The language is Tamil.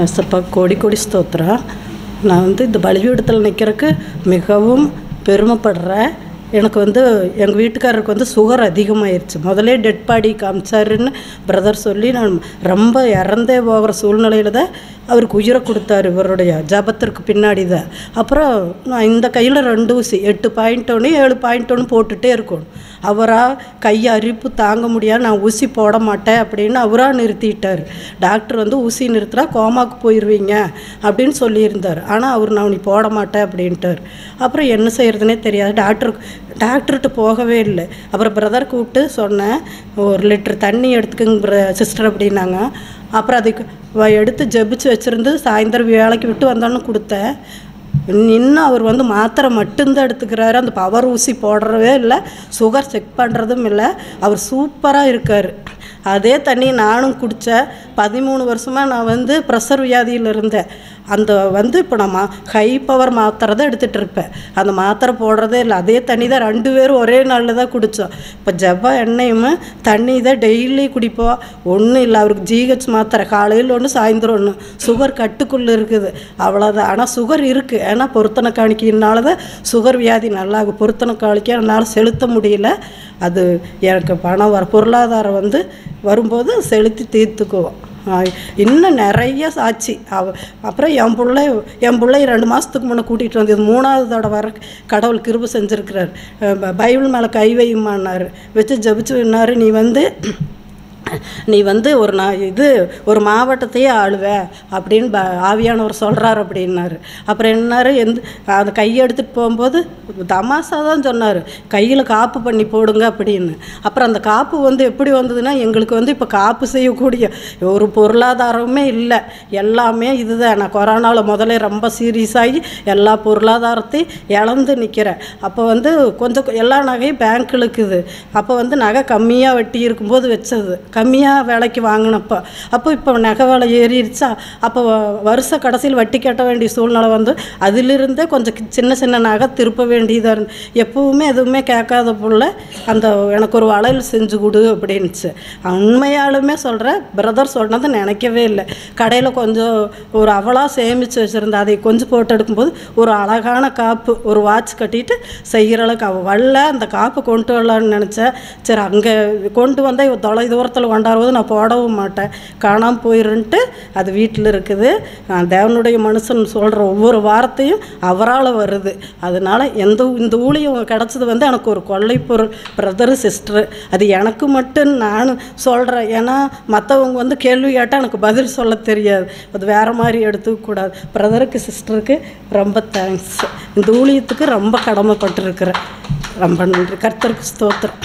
ஏசப்பா கோடி கோடி ஸ்தோத்திரம். நான் இந்த பலிபீடத்தில் நிற்கிறதுக்கு மிகவும் பெருமைப்படுறேன். எனக்கு எங்கள் வீட்டுக்காரருக்கு சுகர் அதிகமாகிருச்சு. முதலே டெட் பாடி காமிச்சாருன்னு பிரதர் சொல்லி நான் ரொம்ப இறந்தே போகிற சூழ்நிலையில் தான் அவருக்கு உயிரை கொடுத்தாரு. இவருடைய ஜபத்திற்கு பின்னாடி தான். அப்புறம் நான் இந்த கையில் 2 ஊசி 8.1 7.1 போட்டுகிட்டே இருக்கணும். அவராக கை அரிப்பு தாங்க முடியாது, நான் ஊசி போட மாட்டேன் அப்படின்னு அவராக நிறுத்திட்டார். டாக்டர் ஊசி நிறுத்துறா கோமாக்கு போயிடுவீங்க அப்படின்னு சொல்லியிருந்தார். ஆனால் அவர் நான் நீ போட மாட்டேன் அப்படின்ட்டார். அப்புறம் என்ன செய்கிறதுனே தெரியாது. டாக்டர்கிட்ட போகவே இல்லை. அப்புறம் பிரதர் கூப்பிட்டு சொன்னேன், 1 லிட்டர் தண்ணி எடுத்துக்கங்க சிஸ்டர் அப்படின்னாங்க. அப்புறம் அதுக்கு எடுத்து ஜெபிச்சு வச்சுருந்து சாயந்தரம் வேலைக்கு விட்டு வந்தோன்னு கொடுத்தேன். இன்னும் அவர் மாத்திரை மட்டும்தான் எடுத்துக்கிறாரு. அந்த பவர் ஊசி போடுறவே இல்லை, சுகர் செக் பண்ணுறதும் இல்லை. அவர் சூப்பராக இருக்கார். அதே தண்ணி நானும் குடித்தேன். 13 வருஷமாக நான் ப்ரெஷர் வியாதியில் இருந்தேன். அந்த இப்போ நான் ஹை பவர் மாத்திரை தான் எடுத்துகிட்டு இருப்பேன். அந்த மாத்திரை போடுறதே இல்லை. அதே தண்ணி தான் 2 பேரும் ஒரே நாளில் தான் குடித்தோம். இப்போ ஜப்பா எண்ணெயும் தண்ணி தான் டெய்லி குடிப்போம். ஒன்றும் இல்லை. அவருக்கு ஜிஹெச் மாத்திரை காலையில் 1 சாயந்தரம் 1. சுகர் கட்டுக்குள்ளே இருக்குது, அவ்வளோதான். ஆனால் சுகர் இருக்குது. ஏன்னா பொருத்தனை காணிக்கையினால தான் சுகர் வியாதி நல்லாகும். பொருத்தனை காணிக்க என்னால் செலுத்த முடியல. அது எனக்கு பணம் பொருளாதாரம் வரும்போது செலுத்தி தீர்த்துக்குவோம். இன்னும் நிறைய சாட்சி. அப்புறம் என் பிள்ளை 2 மாதத்துக்கு முன்னே கூட்டிகிட்டு வந்து 3வது தடவை கடவுள் கிருபை செஞ்சுருக்கிறார். பைபிள் மேலே கை வையுமான்னாரு. வச்சு ஜபிச்சுன்னாரு, நீ ஒரு மாவட்டத்தையே ஆளுவ அப்படின்னு ஆவியானவர் சொல்கிறார் அப்படின்னாரு. அப்புறம் என்னாரு அந்த கையை எடுத்துகிட்டு போகும்போது தமாசா தான் சொன்னார், கையில் காப்பு பண்ணி போடுங்க அப்படின்னு. அப்புறம் அந்த காப்பு எப்படி வந்ததுன்னா, எங்களுக்கு இப்போ காப்பு செய்யக்கூடிய ஒரு பொருளாதாரமே இல்லை. எல்லாமே இதுதான். நான் கொரோனாவில் முதல்ல ரொம்ப சீரியஸாகி எல்லா பொருளாதாரத்தையும் இழந்து நிற்கிறேன். அப்போ கொஞ்சம் எல்லா நகையும் பேங்க்கில் இருக்குது. அப்போ நகை கம்மியாக வெட்டி இருக்கும்போது வச்சது, கம்மியாக விலைக்கு வாங்கினப்போ. இப்போ நகை விலை ஏறிடுச்சா. அப்போ வருஷ கடைசியில் வட்டி கட்ட வேண்டிய சூழ்நிலை அதிலிருந்தே கொஞ்சம் சின்ன சின்ன நகை திருப்ப வேண்டியதாக இருந்து. எப்பவுமே எதுவுமே கேட்காத புள்ள எனக்கு ஒரு வளையல் செஞ்சு கொடு அப்படின்ச்சு. உண்மையாலுமே சொல்கிறேன், பிரதர் சொன்னதை நினைக்கவே இல்லை. கடையில் கொஞ்சம் ஒரு அவளாக சேமித்து வச்சுருந்தா, அதை கொஞ்சம் போட்டு எடுக்கும்போது ஒரு அழகான காப்பு, ஒரு வாட்ச் கட்டிட்டு செய்கிற அளவுக்கு அவள் வரல. அந்த காப்பு கொண்டு வரலான்னு நினச்சேன். சரி அங்கே கொண்டு வந்தால் தொலை தூரத்தில் கொண்டாடுவது நான் போடவும் மாட்டேன், காணாமல் போயிருன்ட்டு அது வீட்டில் இருக்குது. தேவனுடைய மனுஷன் சொல்கிற ஒவ்வொரு வார்த்தையும் அவரால் வருது. அதனால் இந்த ஊழியம் கிடச்சது எனக்கு ஒரு கொள்ளை பொருள். பிரதரு சிஸ்டரு அது எனக்கு மட்டும் நான் சொல்கிறேன். ஏன்னா மற்றவங்க கேள்வி கேட்டால் எனக்கு பதில் சொல்ல தெரியாது. அது வேறு மாதிரி எடுத்துக்கூடாது. பிரதருக்கு சிஸ்டருக்கு ரொம்ப தேங்க்ஸ். இந்த ஊழியத்துக்கு ரொம்ப கடமைப்பட்டிருக்கிறேன். ரொம்ப நன்றி. கர்த்தருக்கு ஸ்தோத்திரம்.